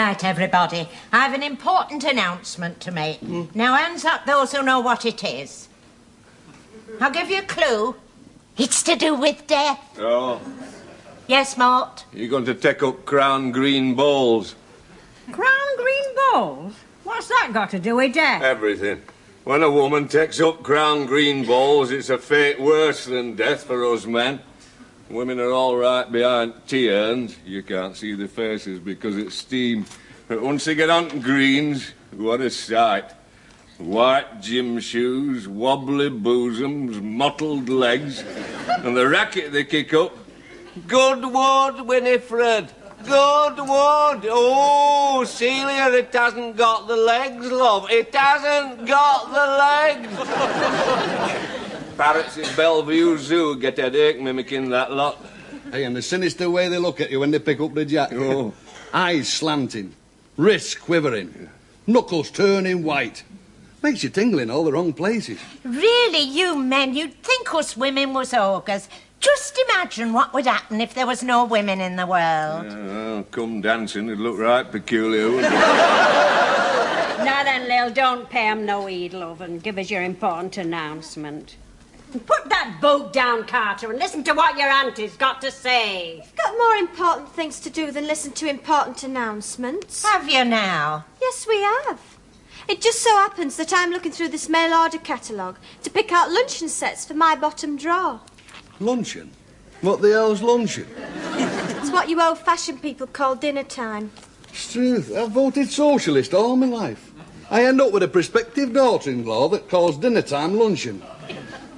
Right, everybody. I've an important announcement to make. Now, hands up those who know what it is. I'll give you a clue. It's to do with death. Oh. Yes, Mort? You're going to take up crown green balls. Crown green balls? What's that got to do with death? Everything. When a woman takes up crown green balls, it's a fate worse than death for us men. Women are all right behind tea urns. You can't see their faces because it's steam. But once they get on to greens, what a sight. White gym shoes, wobbly bosoms, mottled legs, and the racket they kick up. Good word, Winifred. Good word. Oh, Celia, it hasn't got the legs, love. It hasn't got the legs. Parrots in Bellevue Zoo get a headache mimicking that lot. Hey, and the sinister way they look at you when they pick up the jack. Oh. Eyes slanting, wrists quivering, knuckles turning white. Makes you tingle in all the wrong places. Really, you men, you'd think us women was ogres. Just imagine what would happen if there was no women in the world. Oh, come dancing, it'd look right peculiar, wouldn't it? Now then, Lil, don't pay 'em no heed, love, and give us your important announcement. Put that boat down, Carter, and listen to what your auntie's got to say. You've got more important things to do than listen to important announcements. Have you now? Yes, we have. It just so happens that I'm looking through this mail order catalogue to pick out luncheon sets for my bottom drawer. Luncheon? What the hell's luncheon? It's what you old-fashioned people call dinner time. It's truth. I've voted socialist all my life. I end up with a prospective daughter-in-law that calls dinner time luncheon.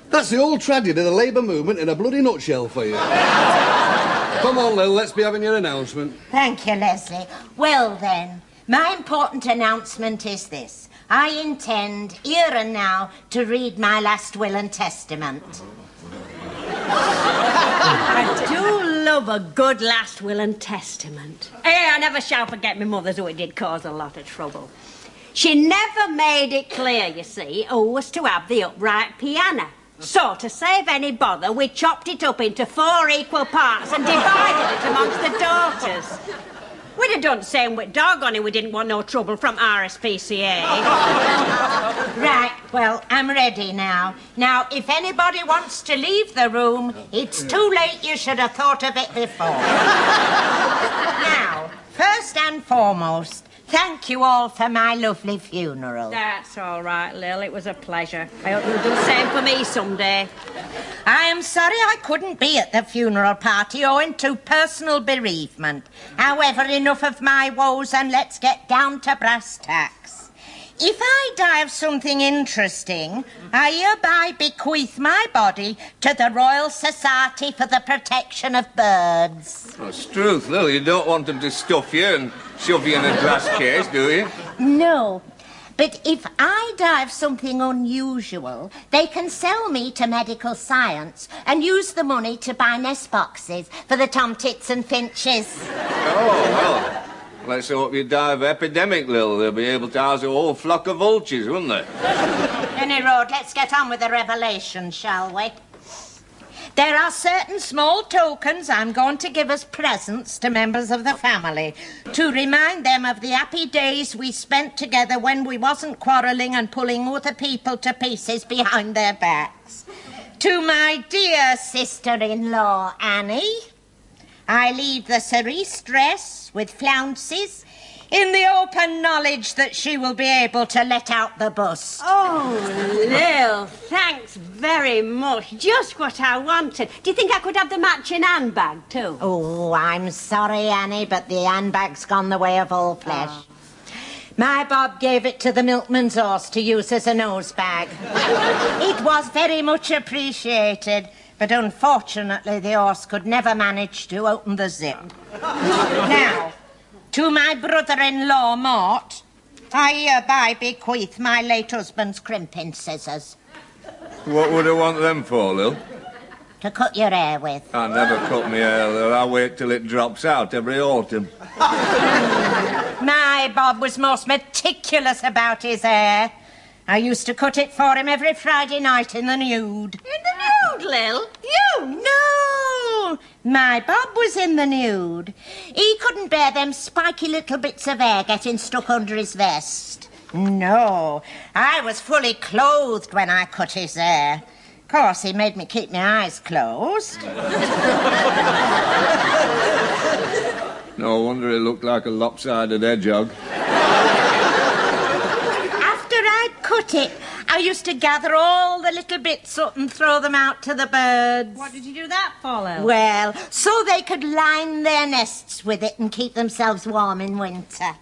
That's the old tragedy of the Labour movement in a bloody nutshell for you. Come on, Lil, let's be having your announcement. Thank you, Leslie. Well, then, my important announcement is this. I intend, here and now, to read my last will and testament. I do love a good last will and testament. Hey, I never shall forget my mother's, though it did cause a lot of trouble. She never made it clear, you see, who was to have the upright piano. So, to save any bother, we chopped it up into 4 equal parts and divided it amongst the daughters. We'd have done the same with doggone it, we didn't want no trouble from RSPCA. Right, well, I'm ready now. Now, if anybody wants to leave the room, it's too late. You should have thought of it before. Now, first and foremost, thank you all for my lovely funeral. That's all right, Lil. It was a pleasure. I hope you'll do the same for me someday. I am sorry I couldn't be at the funeral party owing to personal bereavement. However, enough of my woes and let's get down to brass tacks. If I die of something interesting, I hereby bequeath my body to the Royal Society for the Protection of Birds. That's truth, Lil. You don't want them to stuff you and shove you in a glass case, do you? No. But if I die of something unusual, they can sell me to medical science and use the money to buy nest boxes for the tomtits and finches. Oh, well, let's hope you die of epidemic, Lil. They'll be able to house a whole flock of vultures, wouldn't they? Any road, let's get on with the revelation, shall we? There are certain small tokens I'm going to give as presents to members of the family to remind them of the happy days we spent together when we wasn't quarrelling and pulling other people to pieces behind their backs. To my dear sister-in-law, Annie, I leave the cerise dress with flounces in the open knowledge that she will be able to let out the bus. Oh, Lil, thanks very much. Just what I wanted. Do you think I could have the matching handbag, too? Oh, I'm sorry, Annie, but the handbag's gone the way of all flesh. Oh. My Bob gave it to the milkman's horse to use as a nose bag. It was very much appreciated, but unfortunately the horse could never manage to open the zip. Now, to my brother-in-law, Mort, I hereby bequeath my late husband's crimping scissors. What would I want them for, Lil? To cut your hair with. I never cut my hair, Lil. I wait till it drops out every autumn. My Bob was most meticulous about his hair. I used to cut it for him every Friday night in the nude. In the nude, Lil? You? No! My Bob was in the nude. He couldn't bear them spiky little bits of hair getting stuck under his vest. No, I was fully clothed when I cut his hair. Of course, he made me keep my eyes closed. No wonder it looked like a lopsided hedgehog. After I'd cut it, I used to gather all the little bits up and throw them out to the birds. What did you do that for, Lil? Well, so they could line their nests with it and keep themselves warm in winter.